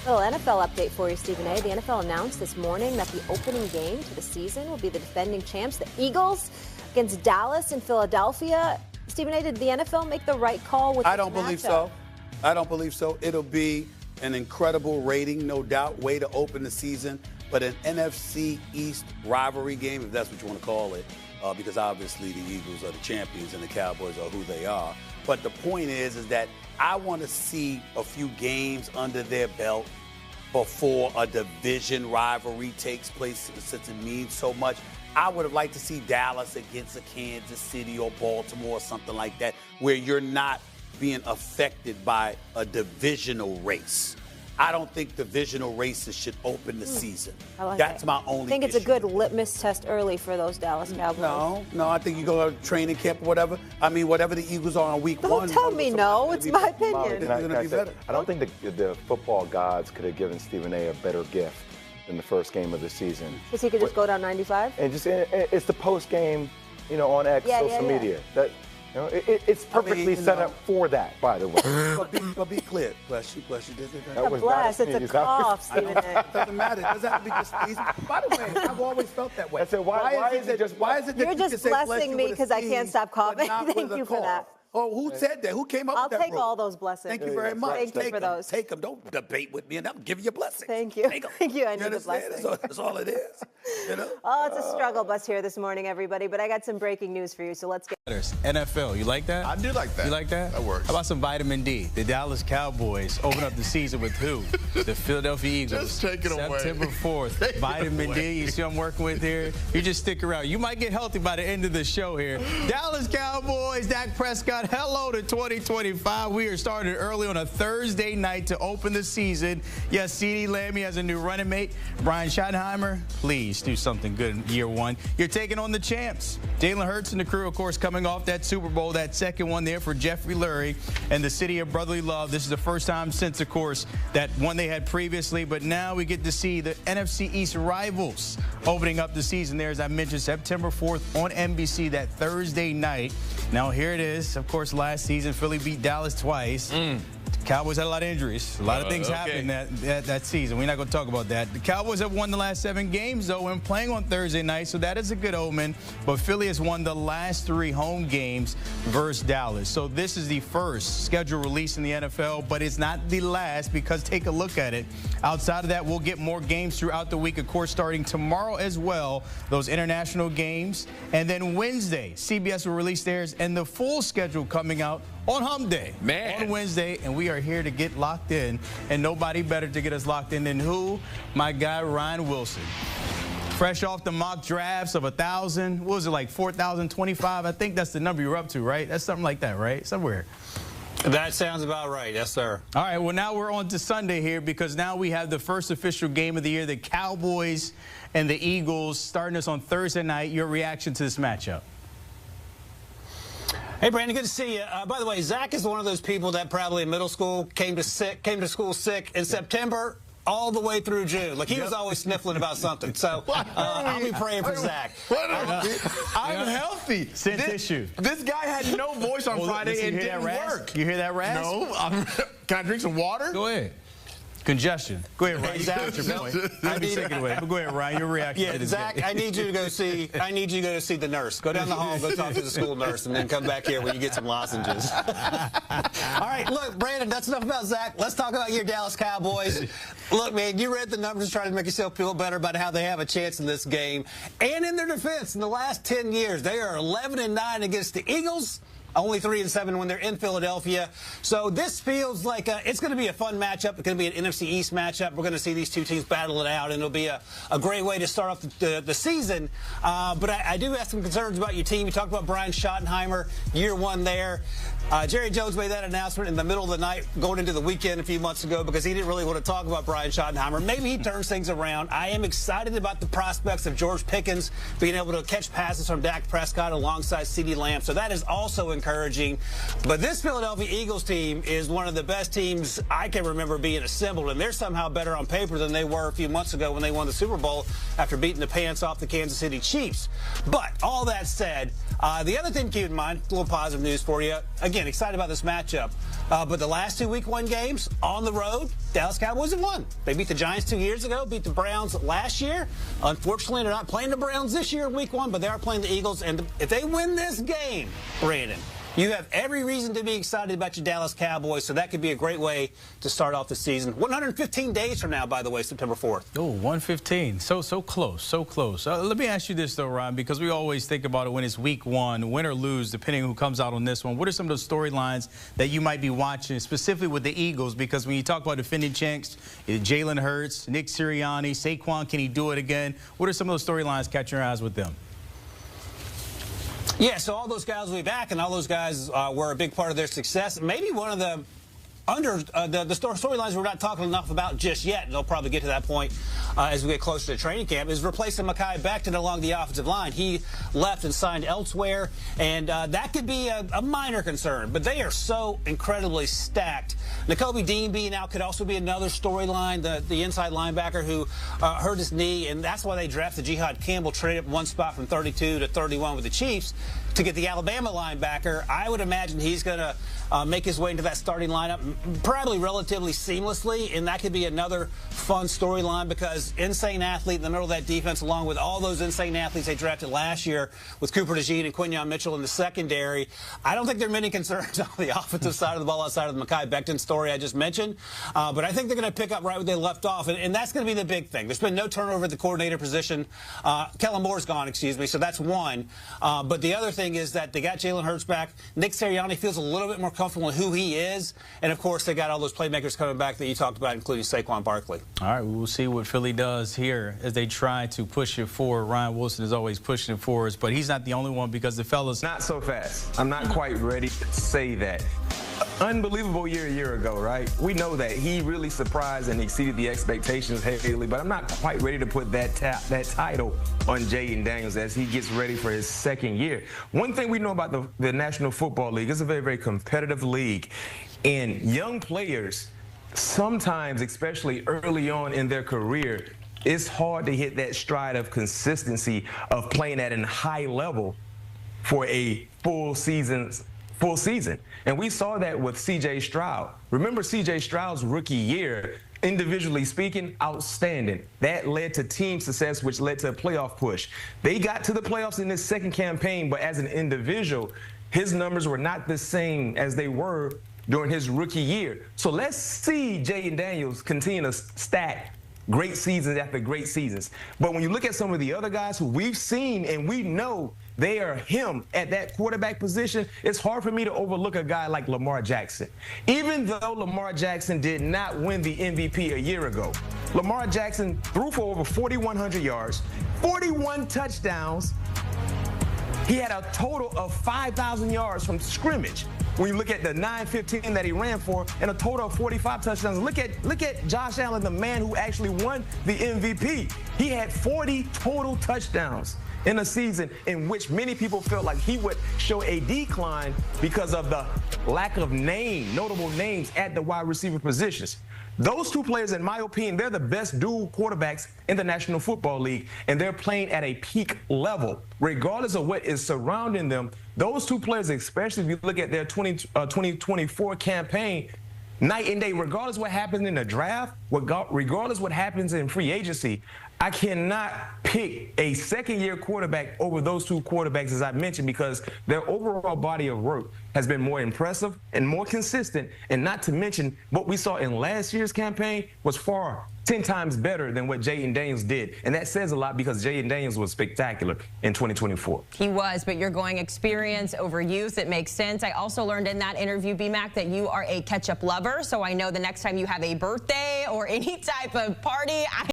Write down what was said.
Little NFL update for you, Stephen A. The NFL announced this morning that the opening game to the season will be the defending champs, the Eagles, against Dallas and Philadelphia. Stephen A., did the NFL make the right call with this matchup? I don't believe so. I don't believe so. It'll be an incredible rating, no doubt, way to open the season. But an NFC East rivalry game, if that's what you want to call it, because obviously the Eagles are the champions and the Cowboys are who they are. But the point is that I want to see a few games under their belt before a division rivalry takes place, since it means so much. I would have liked to see Dallas against a Kansas City or Baltimore or something like that, where you're not being affected by a divisional race. I don't think divisional races should open the season. That's my only issue. I think it's a good litmus test early for those Dallas Cowboys. No, I think you go to training camp or whatever. I mean, whatever the Eagles are on week one. Don't tell me no. It's my opinion. I don't think the football gods could have given Stephen A. a better gift than the first game of the season. Because he could just go down 95? And just it's the post game, on X social media. That it's perfectly set up for that, by the way. but be clear. Bless you. That was bless. It's a cough, Stephen A. It doesn't matter. It doesn't have to be just easy. By the way, I've always felt that way. I said, why is it that you're just blessing me because I can't stop coughing? Thank you for that. Oh, who said that? Who came up with that? I'll take all those blessings. Thank you very much. Thank you for those. Take them. Don't debate with me, and I'll give you a blessing. Thank you. Thank you. I need the blessing. That's all it is. Oh, it's a struggle bus here this morning, everybody. But I got some breaking news for you, so let's get. NFL, you like that? I do like that. You like that? That works. How about some vitamin D? The Dallas Cowboys open up the season with who? The Philadelphia Eagles. Just take it away. September 4th. Vitamin D. You see what I'm working with here? You just stick around. You might get healthy by the end of the show here. Dallas Cowboys, Dak Prescott, hello to 2025. We are starting early on a Thursday night to open the season. Yes, CeeDee Lamb has a new running mate. Brian Schottenheimer, please do something good in year one. You're taking on the champs. Jalen Hurts and the crew, of course, coming off that Super Bowl, that second one there for Jeffrey Lurie and the city of brotherly love. This is the first time since, of course, that one they had previously, but now we get to see the NFC East rivals opening up the season there, as I mentioned, September 4th on NBC, that Thursday night. Now here it is. Of course, last season, Philly beat Dallas twice. Cowboys had a lot of injuries. A lot of things happened that season. We're not going to talk about that. The Cowboys have won the last 7 games, though, and playing on Thursday night, so that is a good omen. But Philly has won the last 3 home games versus Dallas. So this is the first schedule release in the NFL, but it's not the last, because take a look at it. Outside of that, we'll get more games throughout the week, of course, starting tomorrow as well, those international games. And then Wednesday, CBS will release theirs, and the full schedule coming out on Hump Day, on Wednesday, and we are here to get locked in, and nobody better to get us locked in than who? My guy, Ryan Wilson. Fresh off the mock drafts of 1,000, what was it, like 4,025? I think that's the number you're up to, right? That's something like that, right? Somewhere. That sounds about right. Yes, sir. All right, well, now we're on to Sunday here, because now we have the first official game of the year, the Cowboys and the Eagles, starting us on Thursday night. Your reaction to this matchup? Hey, Brandon, good to see you. By the way, Zach is one of those people that probably in middle school came to school sick in September all the way through June. Like, he was always sniffling about something. So I'll be praying for Zach. I'm healthy. Since issue. This guy had no voice on Friday and didn't work. You hear that, Raz? No. Can I drink some water? Go ahead. Congestion. Go ahead, Ryan. Zach, your point. Take it away. But go ahead, Ryan. Your reaction. Yeah, Zach, I need you to go see. I need you to go see the nurse. Go down the hall, go talk to the school nurse, and then come back here when you get some lozenges. All right, look, Brandon, that's enough about Zach. Let's talk about your Dallas Cowboys. Look, man, you read the numbers trying to make yourself feel better about how they have a chance in this game. And in their defense, in the last 10 years, they are 11-9 against the Eagles. Only 3-7 when they're in Philadelphia. So this feels like it's going to be a fun matchup. It's going to be an NFC East matchup. We're going to see these two teams battle it out, and it'll be a great way to start off the season. But I do have some concerns about your team. You talked about Brian Schottenheimer, year one there. Jerry Jones made that announcement in the middle of the night going into the weekend a few months ago because he didn't really want to talk about Brian Schottenheimer. Maybe he turns things around. I am excited about the prospects of George Pickens being able to catch passes from Dak Prescott alongside CeeDee Lamb. So that is also encouraging. But this Philadelphia Eagles team is one of the best teams I can remember being assembled, and they're somehow better on paper than they were a few months ago when they won the Super Bowl after beating the pants off the Kansas City Chiefs. But all that said, the other thing to keep in mind, a little positive news for you. Again, excited about this matchup. But the last 2 Week 1 games on the road, Dallas Cowboys have won. They beat the Giants 2 years ago, beat the Browns last year. Unfortunately, they're not playing the Browns this year in Week 1, but they are playing the Eagles. And if they win this game, Brandon, you have every reason to be excited about your Dallas Cowboys, so that could be a great way to start off the season. 115 days from now, by the way, September 4th. Oh, 115. So close, so close. Let me ask you this, though, Ron, because we always think about it when it's Week 1, win or lose, depending on who comes out on this one. What are some of those storylines that you might be watching, specifically with the Eagles? Because when you talk about defending champs, Jalen Hurts, Nick Sirianni, Saquon, can he do it again? What are some of those storylines catching your eyes with them? Yeah, so all those guys will be back, and all those guys were a big part of their success. Maybe one of the storylines we're not talking enough about just yet, and they'll probably get to that point as we get closer to training camp, is replacing Mekhi Becton along the offensive line. He left and signed elsewhere, and that could be a minor concern, but they are so incredibly stacked. Nakobe Dean being out could also be another storyline, the inside linebacker who hurt his knee, and that's why they drafted Jihad Campbell, traded up one spot from 32 to 31 with the Chiefs to get the Alabama linebacker. I would imagine he's going to make his way into that starting lineup probably relatively seamlessly, and that could be another fun storyline because insane athlete in the middle of that defense, along with all those insane athletes they drafted last year with Cooper DeJean and Quinyon Mitchell in the secondary. I don't think there are many concerns on the offensive side of the ball outside of the Mekhi Becton story I just mentioned, but I think they're going to pick up right where they left off, and that's going to be the big thing. There's been no turnover at the coordinator position. Kellen Moore's gone, excuse me, so that's one. But the other thing is that they got Jalen Hurts back. Nick Sirianni feels a little bit more comfortable in who he is, and of course they got all those playmakers coming back that you talked about, including Saquon Barkley. All right, we'll see what Philly does here as they try to push it forward. Ryan Wilson is always pushing it forward, but he's not the only one because the fellas... Not so fast. I'm not quite ready to say that. Unbelievable year a year ago, right? We know that he really surprised and exceeded the expectations heavily, but I'm not quite ready to put that title on Jayden Daniels as he gets ready for his second year. One thing we know about the National Football League, it's a very, very competitive league, and young players sometimes, especially early on in their career, it's hard to hit that stride of consistency of playing at a high level for a full season. And we saw that with C.J. Stroud. Remember C.J. Stroud's rookie year, individually speaking, outstanding. That led to team success, which led to a playoff push. They got to the playoffs in this second campaign, but as an individual, his numbers were not the same as they were during his rookie year. So let's see Jayden Daniels continue to stack great seasons after great seasons. But when you look at some of the other guys who we've seen and we know they are him at that quarterback position, it's hard for me to overlook a guy like Lamar Jackson. Even though Lamar Jackson did not win the MVP a year ago, Lamar Jackson threw for over 4,100 yards, 41 touchdowns. He had a total of 5,000 yards from scrimmage. When you look at the 9-15 that he ran for and a total of 45 touchdowns, look at Josh Allen, the man who actually won the MVP. He had 40 total touchdowns in a season in which many people felt like he would show a decline because of the lack of notable names at the wide receiver positions. Those two players, in my opinion, they're the best dual quarterbacks in the National Football League, and they're playing at a peak level. Regardless of what is surrounding them, those two players, especially if you look at their 2024 campaign, night and day, regardless what happens in the draft, regardless what happens in free agency, I cannot pick a second-year quarterback over those two quarterbacks, as I mentioned, because their overall body of work has been more impressive and more consistent, and not to mention what we saw in last year's campaign was far 10 times better than what Jayden Daniels did. And that says a lot because Jayden Daniels was spectacular in 2024. He was, but you're going experience over youth. It makes sense. I also learned in that interview, B-Mac, that you are a ketchup lover, so I know the next time you have a birthday or any type of party,